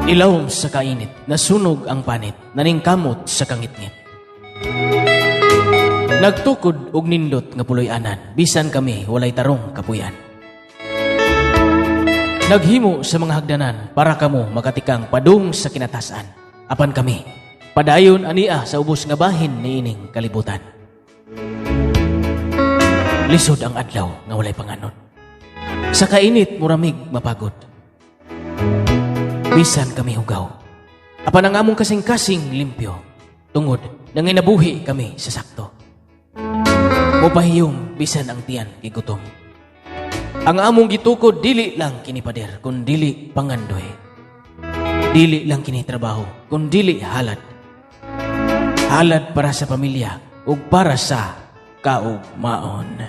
Ilawom sa kainit, nasunog ang panit, naningkamot sa kangitngit. Nagtukod og nindot nga puloy-anan, bisan kami walay tarong kapuyan. Naghimo sa mga hagdanan para kamo makatikang padung sa kinatasan. Apan kami, padayon ania sa ubos nga bahin niining kalibutan. Lisod ang adlaw nga walay panganon. Sa kainit muramig mapagod. Bisan kami hugaw. Apan ang among kasing-kasing limpyo. Tungod nanginabuhi kami sa sakto. Mupahiyom bisan ang tiyan kigutom. Ang among gitukod dili lang kini pader kun dili pangandoy. Dili lang kini trabaho kun dili halad. Halad para sa pamilya ug para sa kaugmaon.